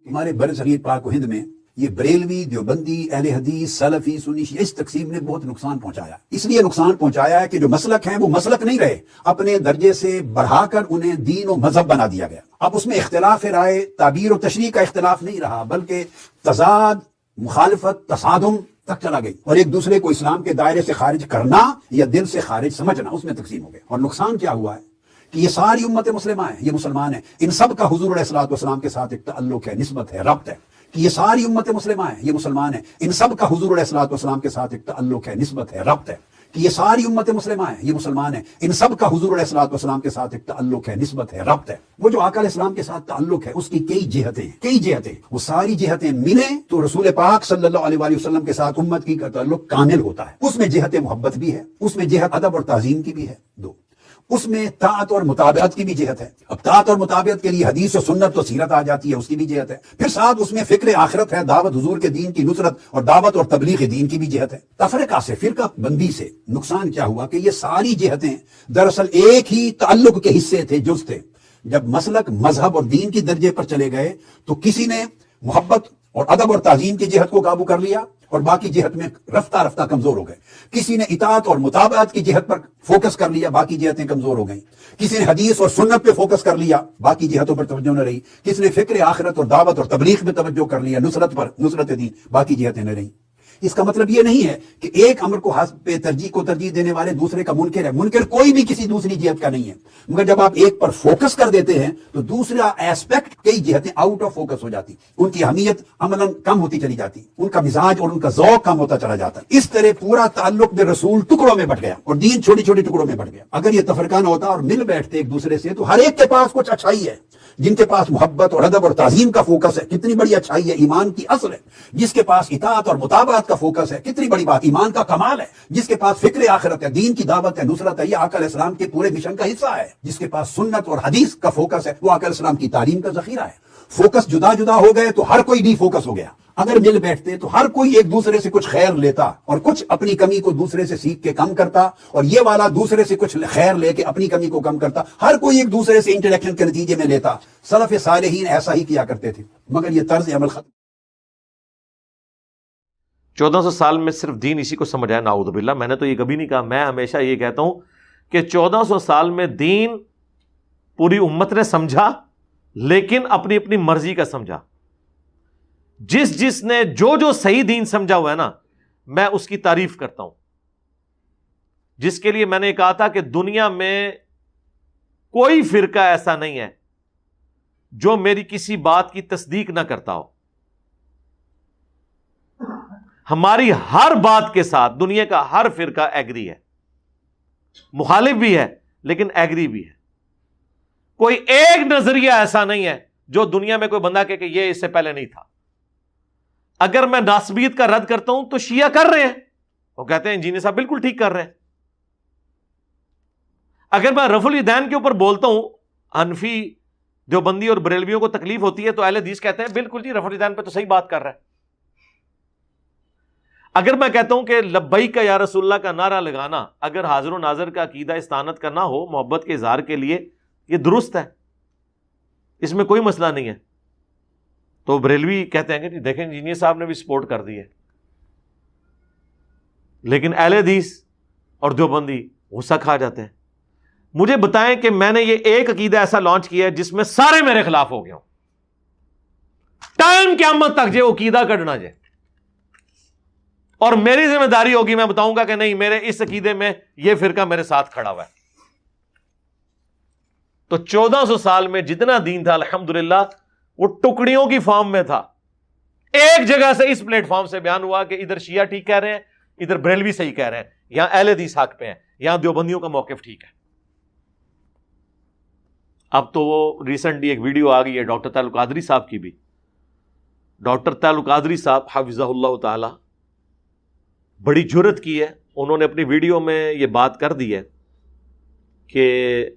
ہمارے برصغیر پاک و ہند میں یہ بریلوی، دیوبندی، اہل حدیث، سلفی، سنی، شیعہ، اس تقسیم نے بہت نقصان پہنچایا. اس لیے نقصان پہنچایا ہے کہ جو مسلک ہیں وہ مسلک نہیں رہے، اپنے درجے سے بڑھا کر انہیں دین و مذہب بنا دیا گیا. اب اس میں اختلاف رائے، تعبیر و تشریح کا اختلاف نہیں رہا، بلکہ تضاد، مخالفت، تصادم تک چلا گئی، اور ایک دوسرے کو اسلام کے دائرے سے خارج کرنا یا دل سے خارج سمجھنا، اس میں تقسیم ہو گیا. اور نقصان کیا ہوا ہے کہ یہ ساری امت مسلمہ ہیں، یہ مسلمان ہیں، ان سب کا حضور علیہ الصلوۃ والسلام کے ساتھ ایک تعلق ہے، نسبت ہے، ربط ہے. کہ یہ ساری امت مسلمہ ہیں، یہ مسلمان ہیں، ان سب کا حضور علیہ الصلوۃ والسلام کے ساتھ ایک تعلق ہے، نسبت ہے، ربط ہے. کہ یہ ساری امت مسلمہ ہیں، یہ مسلمان ہیں، ان سب کا حضور علیہ الصلوۃ والسلام کے ساتھ ایک تعلق ہے، نسبت ہے، ربط ہے. وہ جو آقا علیہ السلام کے ساتھ تعلق ہے اس کی کئی جہتیں، وہ ساری جہتیں ملیں تو رسول پاک صلی اللہ علیہ وآلہ وسلم کے ساتھ امت کی کا تعلق کامل ہوتا ہے. اس میں جہت محبت بھی ہے، اس میں جہت ادب اور تعظیم کی بھی ہے. دو، اس میں طاعت اور مطابعت کی بھی جہت ہے. اب طاعت اور مطابعت کے لیے حدیث و سنت و سیرت آ جاتی ہے، اس کی بھی جہت ہے. پھر ساتھ اس میں فکر آخرت ہے، دعوت حضور کے دین کی نصرت اور دعوت اور تبلیغ دین کی بھی جہت ہے. تفرقہ سے، فرقہ بندی سے نقصان کیا ہوا کہ یہ ساری جہتیں دراصل ایک ہی تعلق کے حصے تھے، جز تھے. جب مسلک، مذہب اور دین کی درجے پر چلے گئے تو کسی نے محبت اور ادب اور تعظیم کی جہت کو قابو کر لیا اور باقی جہت میں رفتہ رفتہ کمزور ہو گئے. کسی نے اطاعت اور مطابعت کی جہت پر فوکس کر لیا، باقی جہتیں کمزور ہو گئیں. کسی نے حدیث اور سنت پہ فوکس کر لیا، باقی جہتوں پر توجہ نہ رہی. کسی نے فکر آخرت اور دعوت اور تبلیغ پہ توجہ کر لیا، نصرت پر، نصرت دین، باقی جہتیں نہ رہیں. اس کا مطلب یہ نہیں ہے کہ ایک امر کو حسب ترجیح دینے والے دوسرے کا منکر ہے. منکر کوئی بھی کسی دوسری جہت کا نہیں ہے، مگر جب آپ ایک پر فوکس کر دیتے ہیں تو دوسرا ایسپیکٹ، کئی جہتیں آؤٹ آف فوکس ہو جاتی، ان کی اہمیت عملاً کم ہوتی چلی جاتی، ان کا مزاج اور ان کا ذوق کم ہوتا چلا جاتا. اس طرح پورا تعلق بے رسول ٹکڑوں میں بٹ گیا اور دین چھوٹی چھوٹی ٹکڑوں میں بٹ گیا. اگر یہ تفرقہ نہ ہوتا اور مل بیٹھتے ایک دوسرے سے تو ہر ایک کے پاس کچھ اچھائی ہے. جن کے پاس محبت اور ادب اور تعظیم کا فوکس ہے، کتنی بڑی اچھائی ہے، ایمان کی اصل ہے. جس کے پاس اطاعت اور مطابعت کا فوکس ہے، کتنی بڑی بات، ایمان کا کمال ہے. جس کے پاس فکر آخرت ہے، دین کی دعوت ہے، نصرت ہے، یہ آقا علیہ السلام کے پورے مشن کا حصہ ہے. جس کے پاس سنت اور حدیث کا فوکس ہے، وہ آقا علیہ السلام کی تعلیم کا ذخیرہ ہے. فوکس جدا جدا ہو گئے تو ہر کوئی ڈی فوکس ہو گیا. اگر مل بیٹھتے تو ہر کوئی ایک دوسرے سے کچھ خیر لیتا اور کچھ اپنی کمی کو دوسرے سے سیکھ کے کم کرتا، اور یہ والا دوسرے سے کچھ خیر لے کے اپنی کمی کو کم کرتا. ہر کوئی ایک دوسرے سے انٹریکشن کے نتیجے میں لیتا. سلف صالحین ایسا ہی کیا کرتے تھے، مگر یہ طرز عمل ختم. 1400 سال میں صرف دین اسی کو سمجھ آیا، نعوذ باللہ. میں نے تو یہ کبھی نہیں کہا. میں ہمیشہ یہ کہتا ہوں کہ 1400 سال میں دین پوری امت نے سمجھا، لیکن اپنی اپنی مرضی کا سمجھا. جس نے جو صحیح دین سمجھا ہوا ہے نا، میں اس کی تعریف کرتا ہوں. جس کے لیے میں نے کہا تھا کہ دنیا میں کوئی فرقہ ایسا نہیں ہے جو میری کسی بات کی تصدیق نہ کرتا ہو. ہماری ہر بات کے ساتھ دنیا کا ہر فرقہ ایگری ہے، مخالف بھی ہے لیکن ایگری بھی ہے. کوئی ایک نظریہ ایسا نہیں ہے جو دنیا میں کوئی بندہ کہ یہ اس سے پہلے نہیں تھا. اگر میں ناسبیت کا رد کرتا ہوں تو شیعہ کر رہے ہیں، وہ کہتے ہیں انجینئر صاحب بالکل ٹھیک کر رہے ہیں. اگر میں رفع الیدین کے اوپر بولتا ہوں، حنفی، دیوبندی اور بریلویوں کو تکلیف ہوتی ہے تو اہل حدیث کہتے ہیں بالکل جی رفع الیدین پہ تو صحیح بات کر رہا ہے. اگر میں کہتا ہوں کہ لبیک یا رسول اللہ کا نعرہ لگانا اگر حاضر و ناظر کا عقیدہ استعانت کرنا ہو محبت کے اظہار کے لیے، یہ درست ہے، اس میں کوئی مسئلہ نہیں ہے، تو بریلوی کہتے ہیں کہ دیکھیں انجینئر صاحب نے بھی سپورٹ کر دی ہے. لیکن اہل حدیث اور دیوبندی غصہ کھا جاتے ہیں. مجھے بتائیں کہ میں نے یہ ایک عقیدہ ایسا لانچ کیا ہے جس میں سارے میرے خلاف ہو گئے ہوں. ٹائم قیامت تک جو عقیدہ کڈنا جائے، اور میری ذمہ داری ہوگی میں بتاؤں گا کہ نہیں میرے اس عقیدے میں یہ فرقہ میرے ساتھ کھڑا ہوا ہے. تو 1400 سال میں جتنا دین تھا الحمدللہ وہ ٹکڑیوں کی فارم میں تھا. ایک جگہ سے اس پلیٹ فارم سے بیان ہوا کہ ادھر شیعہ ٹھیک کہہ رہے ہیں، ادھر بریلوی صحیح کہہ رہے ہیں، یہاں اہل حدیث حق پہ ہیں، یہاں دیوبندیوں کا موقف ٹھیک ہے. اب تو وہ ریسنٹلی ایک ویڈیو آ گئی ہے ڈاکٹر تعلق قادری صاحب کی بھی. ڈاکٹر تعلق قادری صاحب حفظہ اللہ تعالی بڑی جرت کی ہے، انہوں نے اپنی ویڈیو میں یہ بات کر دی ہے کہ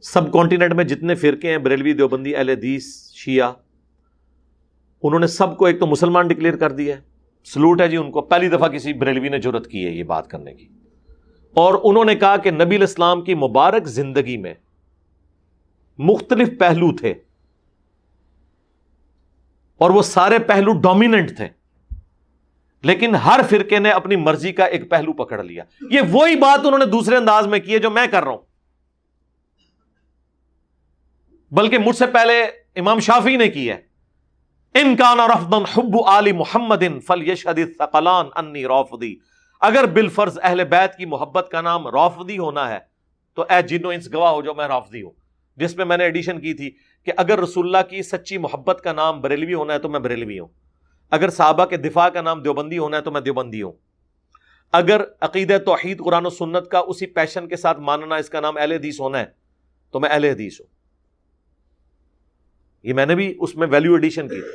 سب کانٹیننٹ میں جتنے فرقے ہیں بریلوی، دیوبندی، اہل حدیث، شیعہ، انہوں نے سب کو ایک تو مسلمان ڈکلیئر کر دیا ہے. سلوٹ ہے جی ان کو، پہلی دفعہ کسی بریلوی نے جرت کی ہے یہ بات کرنے کی. اور انہوں نے کہا کہ نبی علیہ السلام کی مبارک زندگی میں مختلف پہلو تھے اور وہ سارے پہلو ڈومیننٹ تھے، لیکن ہر فرقے نے اپنی مرضی کا ایک پہلو پکڑ لیا. یہ وہی بات انہوں نے دوسرے انداز میں کی ہے جو میں کر رہا ہوں. بلکہ مجھ سے پہلے امام شافعی نے کی ہے، ان کان رفضا حب آل محمد فلیشہد الثقلان انی رافضی. اگر بالفرض اہل بیت کی محبت کا نام رافضی ہونا ہے تو اے جن و انس گواہ ہو جو میں رافضی ہوں. جس میں نے ایڈیشن کی تھی کہ اگر رسول اللہ کی سچی محبت کا نام بریلوی ہونا ہے تو میں بریلوی ہوں. اگر صحابہ کے دفاع کا نام دیوبندی ہونا ہے تو میں دیوبندی ہوں. اگر عقیدہ توحید قرآن و سنت کا اسی پیشن کے ساتھ ماننا اس کا نام اہل حدیث ہونا ہے تو میں اہل حدیث ہوں. یہ میں نے بھی اس میں ویلیو ایڈیشن کی تھی.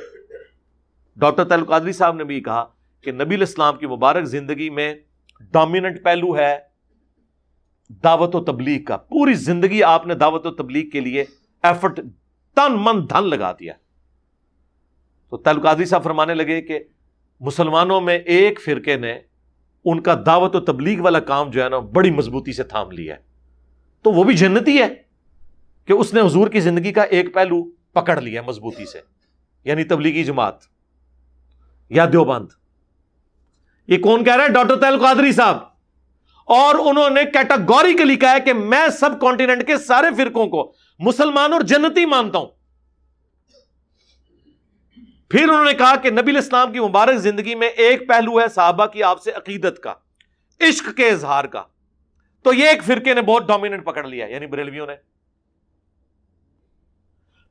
ڈاکٹر طاہر القادری صاحب نے بھی کہا کہ نبی الاسلام کی مبارک زندگی میں ڈومیننٹ پہلو ہے دعوت و تبلیغ کا. پوری زندگی آپ نے دعوت و تبلیغ کے لیے ایفرٹ تن من دھن لگا دیا. تو طاہر القادری صاحب فرمانے لگے کہ مسلمانوں میں ایک فرقے نے ان کا دعوت و تبلیغ والا کام جو ہے نا بڑی مضبوطی سے تھام لیا ہے، تو وہ بھی جنتی ہے کہ اس نے حضور کی زندگی کا ایک پہلو پکڑ لیا مضبوطی سے، یعنی تبلیغی جماعت یا دیوبند. یہ کون کہہ رہا ہے؟ ڈاکٹر طاہر القادری صاحب. اور انہوں نے کیٹاگوریکلی کہا ہے کہ میں سب کانٹیننٹ کے سارے فرقوں کو مسلمان اور جنتی مانتا ہوں. پھر انہوں نے کہا کہ نبی الاسلام کی مبارک زندگی میں ایک پہلو ہے صحابہ کی آپ سے عقیدت کا، عشق کے اظہار کا، تو یہ ایک فرقے نے بہت ڈومیننٹ پکڑ لیا یعنی بریلویوں نے.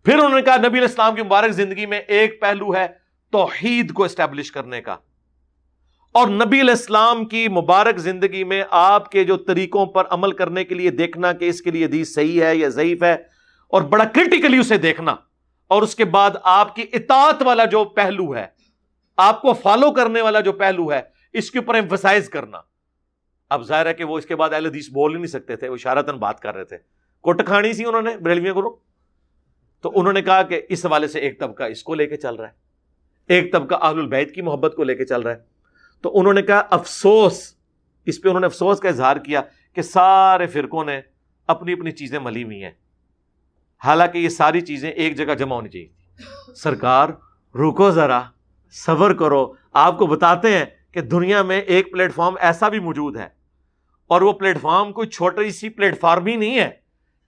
پھر انہوں نے کہا نبی الاسلام کی مبارک زندگی میں ایک پہلو ہے توحید کو اسٹیبلش کرنے کا، اور نبی الاسلام کی مبارک زندگی میں آپ کے جو طریقوں پر عمل کرنے کے لیے دیکھنا کہ اس کے لیے حدیث صحیح ہے یا ضعیف ہے، اور بڑا کرٹیکلی اسے دیکھنا، اور اس کے بعد آپ کی اطاعت والا جو پہلو ہے، آپ کو فالو کرنے والا جو پہلو ہے، اس کے اوپر ایمفسائز کرنا. اب ظاہر ہے کہ وہ اس کے بعد اہل حدیث بول ہی نہیں سکتے تھے، وہ اشارتاً بات کر رہے تھے، کوٹ کھانی سی انہوں نے بریلویوں کو. تو انہوں نے کہا کہ اس حوالے سے ایک طبقہ اس کو لے کے چل رہا ہے، ایک طبقہ اہل البیت کی محبت کو لے کے چل رہا ہے. تو انہوں نے کہا افسوس، اس پہ انہوں نے افسوس کا اظہار کیا کہ سارے فرقوں نے اپنی اپنی چیزیں ملی ہوئی ہیں، حالانکہ یہ ساری چیزیں ایک جگہ جمع ہونی چاہیے. سرکار رکو ذرا، صبر کرو، آپ کو بتاتے ہیں کہ دنیا میں ایک پلیٹ فارم ایسا بھی موجود ہے، اور وہ پلیٹ فارم کوئی چھوٹی سی پلیٹ فارم ہی نہیں ہے،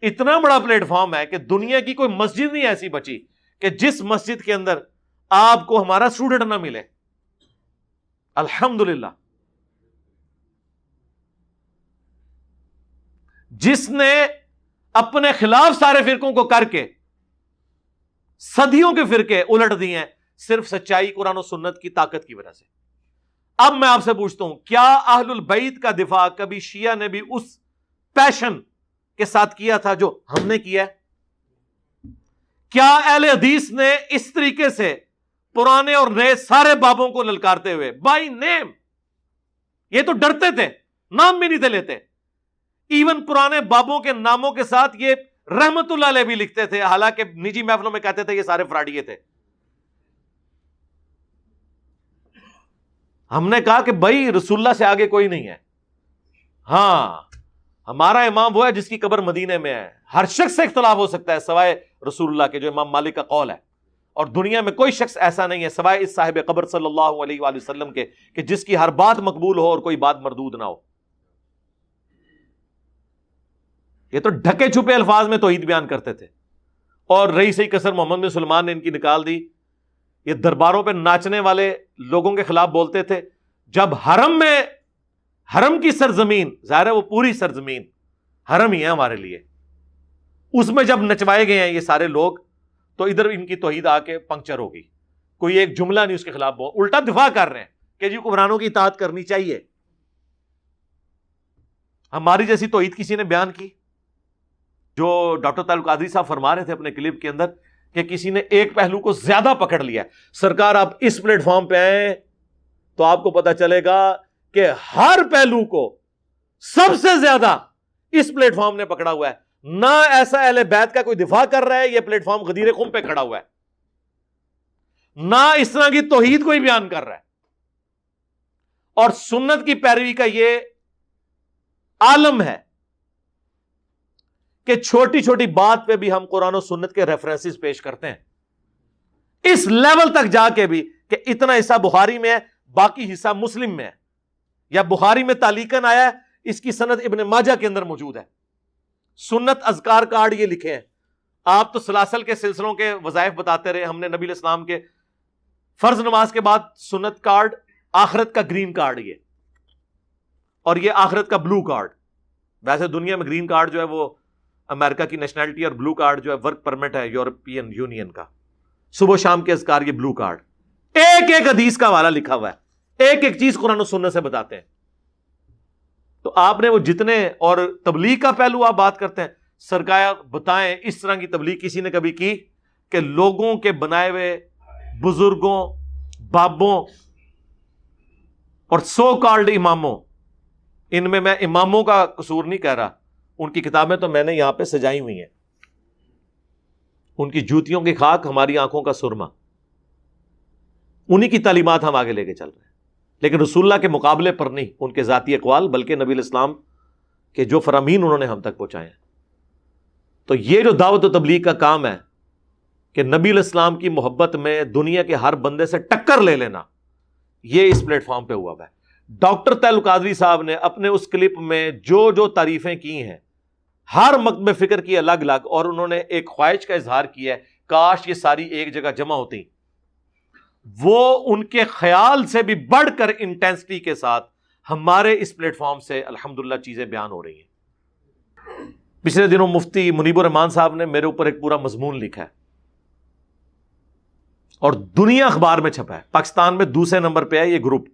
اتنا بڑا پلیٹ فارم ہے کہ دنیا کی کوئی مسجد نہیں ایسی بچی کہ جس مسجد کے اندر آپ کو ہمارا اسٹوڈنٹ نہ ملے. الحمدللہ. جس نے اپنے خلاف سارے فرقوں کو کر کے صدیوں کے فرقے الٹ دیے ہیں صرف سچائی قرآن و سنت کی طاقت کی وجہ سے. اب میں آپ سے پوچھتا ہوں، کیا اہل البیت کا دفاع کبھی شیعہ نے بھی اس پیشن کے ساتھ کیا تھا جو ہم نے کیا ہے؟ کیا اہل حدیث نے اس طریقے سے پرانے اور نئے سارے بابوں کو للکارتے ہوئے بائی نیم، یہ تو ڈرتے تھے، نام بھی نہیں تھے لیتے، ایون پرانے بابوں کے ناموں کے ساتھ یہ رحمت اللہ علیہ بھی لکھتے تھے، حالانکہ نجی محفلوں میں کہتے تھے یہ سارے فراڈیے تھے. ہم نے کہا کہ بھائی رسول اللہ سے آگے کوئی نہیں ہے. ہاں، ہمارا امام وہ ہے جس کی قبر مدینے میں ہے. ہر شخص سے اختلاف ہو سکتا ہے سوائے رسول اللہ کے، جو امام مالک کا قول ہے، اور دنیا میں کوئی شخص ایسا نہیں ہے سوائے اس صاحب قبر صلی اللہ علیہ وآلہ وسلم کے کہ جس کی ہر بات مقبول ہو اور کوئی بات مردود نہ ہو. یہ تو ڈھکے چھپے الفاظ میں توحید بیان کرتے تھے. اور رئیس کثر محمد بن سلمان نے ان کی نکال دی. یہ درباروں پہ ناچنے والے لوگوں کے خلاف بولتے تھے. جب حرم میں، حرم کی سرزمین، ظاہر ہے وہ پوری سرزمین حرم ہی ہے ہمارے لیے، اس میں جب نچوائے گئے ہیں یہ سارے لوگ، تو ادھر ان کی توحید آ کے پنکچر ہوگی. کوئی ایک جملہ نہیں اس کے خلاف، الٹا دفاع کر رہے ہیں کہ جی حکمرانوں کی اطاعت کرنی چاہیے. ہماری جیسی توحید کسی نے بیان کی؟ جو ڈاکٹر طاہر القادری صاحب فرما رہے تھے اپنے کلپ کے اندر کہ کسی نے ایک پہلو کو زیادہ پکڑ لیا. سرکار آپ اس پلیٹ فارم پہ آئیں تو آپ کو پتا چلے گا کہ ہر پہلو کو سب سے زیادہ اس پلیٹ فارم نے پکڑا ہوا ہے. نہ ایسا اہل بیت کا کوئی دفاع کر رہا ہے، یہ پلیٹ فارم غدیر خم پہ کھڑا ہوا ہے، نہ اس طرح کی توحید کوئی بیان کر رہا ہے. اور سنت کی پیروی کا یہ عالم ہے کہ چھوٹی چھوٹی بات پہ بھی ہم قرآن و سنت کے ریفرنسز پیش کرتے ہیں. اس لیول تک جا کے بھی کہ اتنا حصہ بخاری میں ہے، باقی حصہ مسلم میں ہے، یا بخاری میں تعلیقاً آیا ہے، اس کی سند ابن ماجہ کے اندر موجود ہے۔ سنت اذکار کارڈ یہ لکھے ہیں۔ آپ تو سلاسل کے سلسلوں کے وظائف بتاتے رہے، ہم نے نبی علیہ السلام کے فرض نماز کے بعد سنت کارڈ، آخرت کا گرین کارڈ یہ، اور یہ آخرت کا بلو کارڈ۔ ویسے دنیا میں گرین کارڈ جو ہے وہ امریکہ کی نیشنلٹی، اور بلو کارڈ جو ہے ورک پرمٹ ہے یورپین یونین کا۔ صبح و شام کے اذکار، یہ بلو کارڈ، ایک ایک حدیث کا حوالہ لکھا ہوا ہے، ایک ایک چیز قرآن و سنت سے بتاتے ہیں۔ تو آپ نے وہ جتنے، اور تبلیغ کا پہلو آپ بات کرتے ہیں، سرکار بتائیں اس طرح کی تبلیغ کسی نے کبھی کی کہ لوگوں کے بنائے ہوئے بزرگوں، بابوں اور سو کالڈ اماموں، ان میں اماموں کا قصور نہیں کہہ رہا، ان کی کتابیں تو میں نے یہاں پہ سجائی ہوئی ہیں، ان کی جوتیوں کی خاک ہماری آنکھوں کا سرما، انہی کی تعلیمات ہم آگے لے کے چل رہے ہیں، لیکن رسول اللہ کے مقابلے پر نہیں ان کے ذاتی اقوال، بلکہ نبی علیہ السلام کے جو فرامین انہوں نے ہم تک پہنچائے ہیں۔ تو یہ جو دعوت و تبلیغ کا کام ہے کہ نبی علیہ السلام کی محبت میں دنیا کے ہر بندے سے ٹکر لے لینا، یہ اس پلیٹ فارم پہ ہوا ہے۔ ڈاکٹر طیل القادری صاحب نے اپنے اس کلپ میں جو جو تعریفیں کی ہیں ہر مکتب فکر کی الگ الگ، اور انہوں نے ایک خواہش کا اظہار کیا ہے کاش یہ ساری ایک جگہ جمع ہوتی، وہ ان کے خیال سے بھی بڑھ کر انٹینسٹی کے ساتھ ہمارے اس پلیٹ فارم سے الحمدللہ چیزیں بیان ہو رہی ہیں۔ پچھلے دنوں مفتی منیب الرحمان صاحب نے میرے اوپر ایک پورا مضمون لکھا ہے اور دنیا اخبار میں چھپا ہے، پاکستان میں دوسرے نمبر پہ ہے یہ گروپ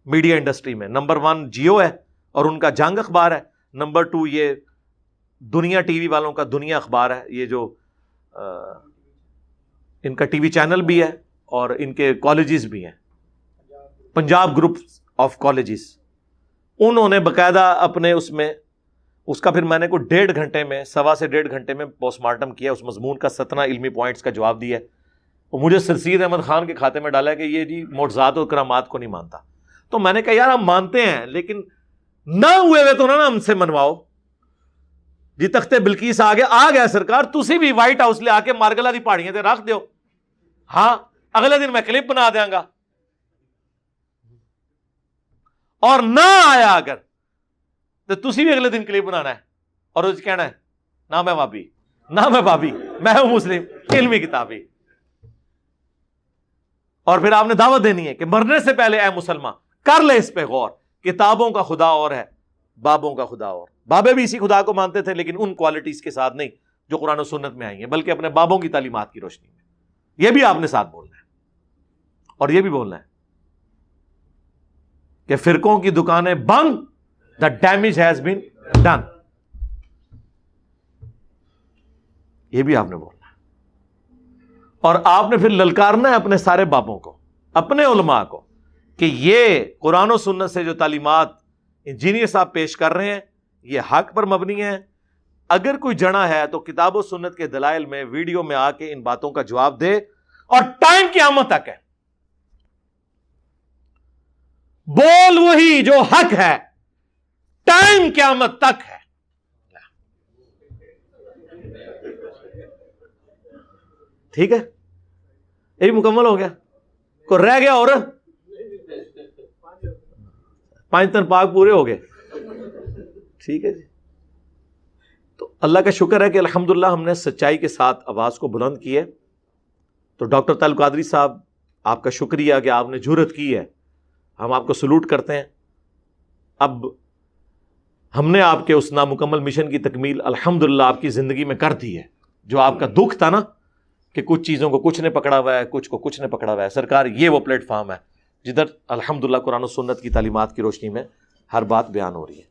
میڈیا انڈسٹری میں، نمبر 1 جیو ہے اور ان کا جنگ اخبار ہے، نمبر 2 یہ دنیا ٹی وی والوں کا دنیا اخبار ہے، یہ جو ان کا ٹی وی چینل بھی ہے اور ان کے کالجز بھی ہیں، پنجاب گروپ آف کالجز۔ انہوں نے باقاعدہ اپنے اس کا پھر میں نے کوئی 1.5 گھنٹے میں، 1.25 سے 1.5 گھنٹے میں پوسٹ مارٹم کیا، اس مضمون کا 17 علمی پوائنٹس کا جواب دیا ہے، اور مجھے سرسید احمد خان کے کھاتے میں ڈالا ہے کہ یہ جی معجزات اور کرامات کو نہیں مانتا۔ تو میں نے کہا یار ہم مانتے ہیں لیکن نہ ہوئے ہوئے تو نہ ہم سے منواؤ جی، تختے بلقیس آ گیا سرکار، تسی بھی وائٹ ہاؤس لے آ کے مارگلا دی پہاڑیاں تے رکھ دیو، ہاں اگلے دن میں کلپ بنا دیاں گا، اور نہ آیا اگر تو تسی بھی اگلے دن کلپ بنانا ہے اور اس کہنا ہے نہ میں وابی، نہ میں بابی، میں ہوں مسلم، علمی کتابی۔ اور پھر آپ نے دعوت دینی ہے کہ مرنے سے پہلے اے مسلمان کر لے اس پہ غور، کتابوں کا خدا اور ہے، بابوں کا خدا اور۔ بابے بھی اسی خدا کو مانتے تھے لیکن ان کوالٹیز کے ساتھ نہیں جو قرآن و سنت میں آئی ہیں، بلکہ اپنے بابوں کی تعلیمات کی روشنی میں۔ یہ بھی آپ نے ساتھ بولنا ہے، اور یہ بھی بولنا ہے کہ فرقوں کی دکانیں بند، the damage has been done, یہ بھی آپ نے بولنا ہے۔ اور آپ نے پھر للکارنا ہے اپنے سارے بابوں کو، اپنے علماء کو، کہ یہ قرآن و سنت سے جو تعلیمات انجینئر صاحب پیش کر رہے ہیں یہ حق پر مبنی ہے، اگر کوئی جڑا ہے تو کتاب و سنت کے دلائل میں ویڈیو میں آ کے ان باتوں کا جواب دے، اور ٹائم قیامت تک ہے، بول وہی جو حق ہے، ٹائم قیامت تک ہے۔ ٹھیک ہے، یہ مکمل ہو گیا، کو رہ گیا اور 5 تن پاک پورے ہو گئے، ٹھیک ہے جی۔ تو اللہ کا شکر ہے کہ الحمدللہ ہم نے سچائی کے ساتھ آواز کو بلند کی ہے۔ تو ڈاکٹر طیل القادری صاحب آپ کا شکریہ کہ آپ نے جرأت کی ہے، ہم آپ کو سلوٹ کرتے ہیں۔ اب ہم نے آپ کے اس نامکمل مشن کی تکمیل الحمدللہ آپ کی زندگی میں کر دی ہے۔ جو آپ کا دکھ تھا نا کہ کچھ چیزوں کو کچھ نے پکڑا ہوا ہے، کچھ کو کچھ نے پکڑا ہوا ہے، سرکار یہ وہ پلیٹ فارم ہے جدھر الحمدللہ قرآن و سنت کی تعلیمات کی روشنی میں ہر بات بیان ہو رہی ہے۔